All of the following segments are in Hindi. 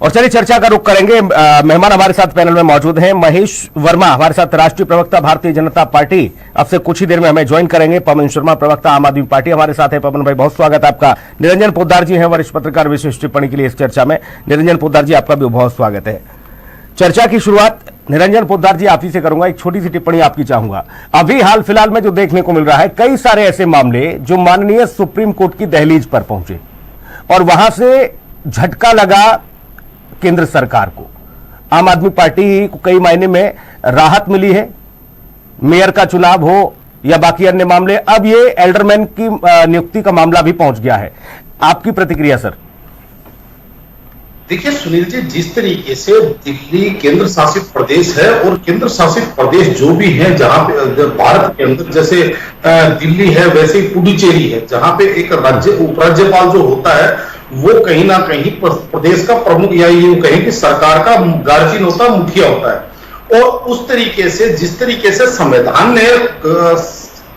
और चलिए चर्चा का रुख करेंगे। मेहमान हमारे साथ पैनल में मौजूद हैं। महेश वर्मा हमारे साथ, राष्ट्रीय प्रवक्ता भारतीय जनता पार्टी, अब से कुछ ही देर में हमें ज्वाइन करेंगे। पवन शर्मा प्रवक्ता आम आदमी पार्टी हमारे साथ है। पवन भाई बहुत स्वागत आपका। निरंजन पोद्दार जी हैं वरिष्ठ पत्रकार, विशेष टिप्पणी के लिए इस चर्चा में। निरंजन पोद्दार जी आपका भी बहुत स्वागत है। चर्चा की शुरुआत निरंजन पोद्दार जी आप ही से करूंगा। एक छोटी सी टिप्पणी आपकी चाहूंगा। अभी हाल फिलहाल में जो देखने को मिल रहा है, कई सारे ऐसे मामले जो माननीय सुप्रीम कोर्ट की दहलीज पर पहुंचे और वहां से झटका लगा केंद्र सरकार को। आम आदमी पार्टी को कई मायने में राहत मिली है, मेयर का चुनाव हो या बाकी अन्य मामले। अब ये एल्डरमैन की नियुक्ति का मामला भी पहुंच गया है। आपकी प्रतिक्रिया सर? देखिए सुनील जी, जिस तरीके से दिल्ली केंद्र शासित प्रदेश है और केंद्र शासित प्रदेश जो भी है जहां पे भारत के अंदर, जैसे दिल्ली है वैसे ही पुडुचेरी है, जहां पे एक राज्य उपराज्यपाल जो होता है वो कहीं ना कहीं प्रदेश का प्रमुख या यूं कहें कि सरकार का गार्जियन होता है, मुखिया होता है। और उस तरीके से जिस तरीके से संविधान ने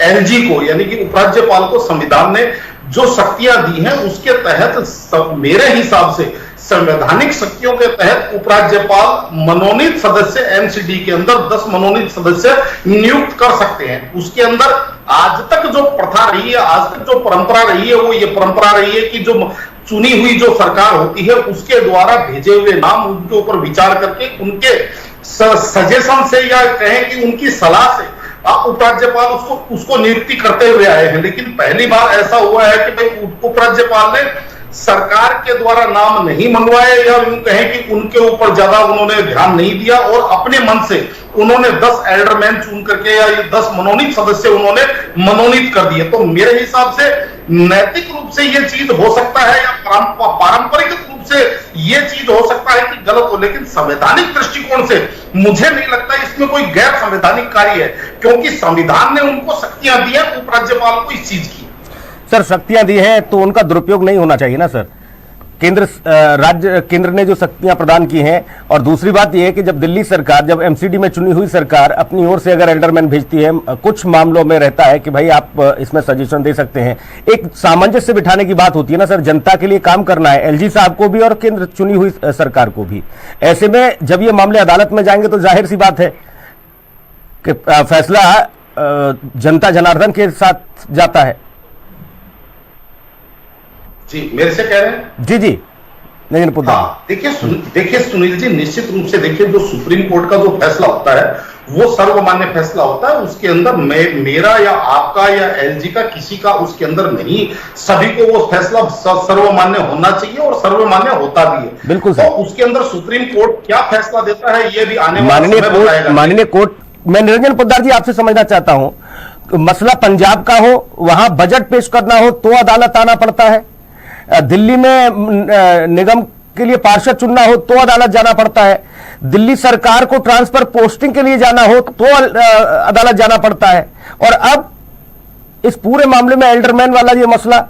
एलजी को यानी कि उपराज्यपाल को संविधान ने जो शक्तियां दी हैं उसके तहत मेरे हिसाब से संवैधानिक शक्तियों के तहत उपराज्यपाल मनोनीत सदस्य एमसीडी के अंदर 10 मनोनीत सदस्य नियुक्त कर सकते हैं। उसके अंदर आज तक जो प्रथा रही है, आज तक जो परंपरा रही है, वो ये परंपरा रही है कि जो चुनी हुई जो सरकार होती है उसके द्वारा भेजे हुए नाम उनके ऊपर विचार करके उनके सजेशन से या कहें कि उनकी सलाह से उपराज्यपाल उसको नियुक्ति करते हुए आए हैं। लेकिन पहली बार ऐसा हुआ है कि भाई उपराज्यपाल ने सरकार के द्वारा नाम नहीं मंगवाए या यूं कहें कि उनके ऊपर ज्यादा उन्होंने ध्यान नहीं दिया और अपने मन से उन्होंने 10 एल्डरमैन चुन करके या 10 मनोनीत सदस्य उन्होंने मनोनीत कर दिए। तो मेरे हिसाब से नैतिक रूप से यह चीज हो सकता है या पारंपरिक रूप से यह चीज हो सकता है कि गलत हो, लेकिन संवैधानिक दृष्टिकोण से मुझे नहीं लगता इसमें कोई गैर संवैधानिक कार्य है, क्योंकि संविधान ने उनको शक्तियां दी है उपराज्यपाल को इस चीज की। सर शक्तियां दी हैं तो उनका दुरुपयोग नहीं होना चाहिए ना सर। केंद्र ने जो शक्तियां प्रदान की हैं, और दूसरी बात यह है कि जब दिल्ली सरकार, जब एमसीडी में चुनी हुई सरकार अपनी ओर से अगर एल्डरमैन भेजती है, कुछ मामलों में रहता है कि भाई आप इसमें सजेशन दे सकते हैं, एक सामंजस्य बिठाने की बात होती है ना सर। जनता के लिए काम करना है एलजी साहब को भी और केंद्र चुनी हुई सरकार को भी। ऐसे में जब ये मामले अदालत में जाएंगे तो जाहिर सी बात है कि फैसला जनता जनार्दन के साथ जाता है। जी मेरे से कह रहे हैं? जी जी निरंजन पोद्दार। हाँ, देखिए सुनील जी, निश्चित रूप से देखिए जो सुप्रीम कोर्ट का जो फैसला होता है वो सर्वमान्य फैसला होता है। उसके अंदर मेरा या आपका या एलजी का किसी का उसके अंदर नहीं, सभी को वो फैसला सर्वमान्य होना चाहिए और सर्वमान्य होता भी है। बिल्कुल तो उसके अंदर सुप्रीम कोर्ट क्या फैसला देता है ये भी आने वाले माननीय कोर्ट। मैं निरंजन पोद्दार जी आपसे समझना चाहता हूं, मसला पंजाब का हो, वहां बजट पेश करना हो तो अदालत आना पड़ता है, दिल्ली में निगम के लिए पार्षद चुनना हो तो अदालत जाना पड़ता है, दिल्ली सरकार को ट्रांसफर पोस्टिंग के लिए जाना हो तो अदालत जाना पड़ता है, और अब इस पूरे मामले में एल्डरमैन वाला ये मसला।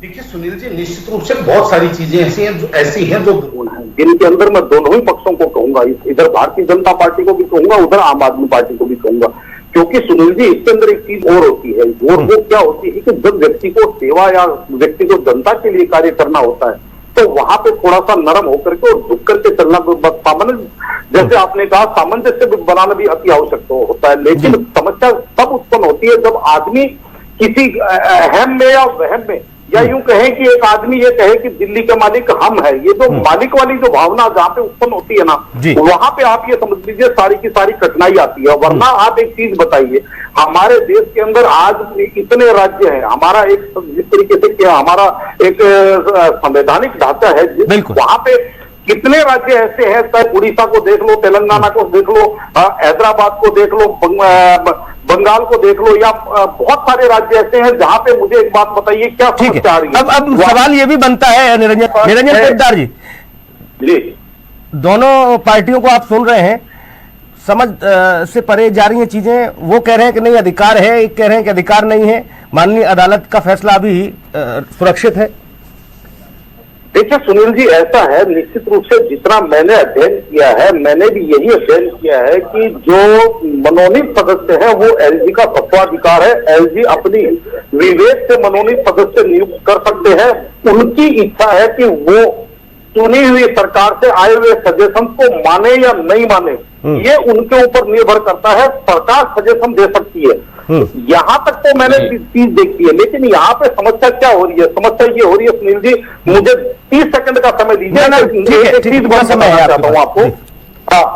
देखिए सुनील जी, निश्चित रूप से बहुत सारी चीजें ऐसी हैं जो जिनके अंदर मैं दोनों ही पक्षों को कहूंगा, इधर भारतीय जनता पार्टी को भी कहूंगा, उधर आम आदमी पार्टी को भी कहूंगा। क्योंकि सुनील जी इसके अंदर एक चीज और होती है, वो क्या होती है कि जब व्यक्ति को सेवा या व्यक्ति को जनता के लिए कार्य करना होता है तो वहां पे थोड़ा सा नरम होकर के और झुक करके चलना सामान्य, जैसे आपने कहा, सामंजस्य बनाना भी अति आवश्यक होता है। लेकिन समस्या तब उत्पन्न होती है जब आदमी किसी अहम में या वहम में, या यूं कहें कि एक आदमी ये कहे कि दिल्ली का मालिक हम है, ये जो मालिक वाली जो भावना जहां पे उत्पन्न होती है ना, वहां पे आप ये समझ लीजिए सारी की सारी कठिनाई आती है। वरना आप एक चीज बताइए, हमारे देश के अंदर आज इतने राज्य हैं, हमारा एक जिस तरीके से क्या हमारा एक संवैधानिक ढांचा है, वहां पे कितने राज्य ऐसे हैं, चाहे उड़ीसा को देख लो, तेलंगाना को देख लो, हैदराबाद को देख लो, बंगाल को देख लो, या बहुत सारे राज्य ऐसे हैं जहां पे मुझे एक बात बताइए क्या समस्या आ रही है। अब सवाल ये भी बनता है निरंजन पोद्दार जी, दोनों पार्टियों को आप सुन रहे हैं, समझ से परे जा रही हैं चीजें। वो कह रहे हैं कि नहीं अधिकार है, एक कह रहे हैं कि अधिकार नहीं है, माननीय अदालत का फैसला अभी सुरक्षित है। देखिए सुनील जी, ऐसा है, निश्चित रूप से जितना मैंने अध्ययन किया है, मैंने भी यही अध्ययन किया है कि जो मनोनीत सदस्य है वो एलजी का तत्वाधिकार है। एलजी अपनी विवेक से मनोनीत सदस्य नियुक्त कर सकते हैं। उनकी इच्छा है कि वो चुनी हुई सरकार से आए हुए सजेशन को माने या नहीं माने, ये उनके ऊपर निर्भर करता है। सरकार सजेशन दे सकती है, यहां तक तो मैंने चीज देखी है। लेकिन यहाँ पे समस्या क्या हो रही है? समस्या ये हो रही है सुनील जी, मुझे 30 सेकंड का समय दीजिए, एक चीज बताना चाहता हूँ आपको। हाँ,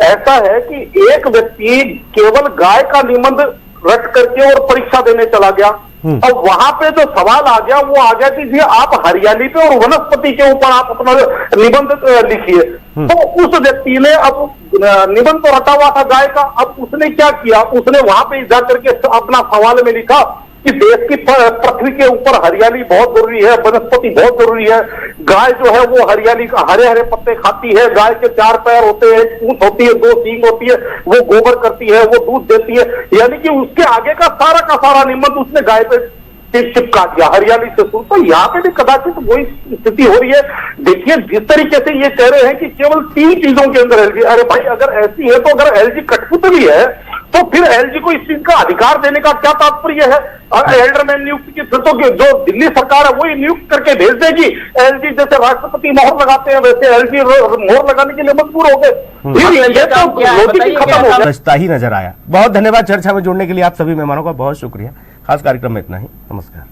ऐसा है कि एक व्यक्ति केवल गाय का निबंध रट करके और परीक्षा देने चला गया। अब वहां पे जो सवाल आ गया वो आ गया कि जी आप हरियाली पे और वनस्पति के ऊपर आप अपना निबंध लिखिए। तो उस व्यक्ति ने अब निबंध तो रटा हुआ था गाय का, अब उसने क्या किया, उसने वहां पे जाकर के अपना सवाल में लिखा कि देश की पृथ्वी के ऊपर हरियाली बहुत जरूरी है, वनस्पति बहुत जरूरी है। गाय जो है वो हरियाली का हरे हरे पत्ते खाती है, गाय के 4 पैर होते हैं, पूंछ होती है, 2 सींग होती है, वो गोबर करती है, वो दूध देती है। यानी कि उसके आगे का सारा निबंध उसने गाय पे चिपका दिया, हरियाली से शुरू। तो यहाँ पे भी कदाचित वही स्थिति हो रही है। देखिए जिस तरीके से ये कह रहे हैं कि केवल 3 चीजों के अंदर एलजी, अरे भाई अगर ऐसी है तो अगर एलजी कठपुतली है तो फिर एलजी को इस चीज का अधिकार देने का क्या तात्पर्य है? एल्डरमैन नियुक्त की फिर तो जो दिल्ली सरकार है वही नियुक्त करके भेज देगी। एलजी जैसे राष्ट्रपति मोहर लगाते हैं वैसे एलजी मोहर लगाने के लिए मजबूर हो गए। फिर ये तो लॉजिक ही खत्म हो गया। रचता ही नजर आया। बहुत धन्यवाद चर्चा में जुड़ने के लिए आप सभी मेहमानों का बहुत शुक्रिया। खास कार्यक्रम में इतना ही, नमस्कार।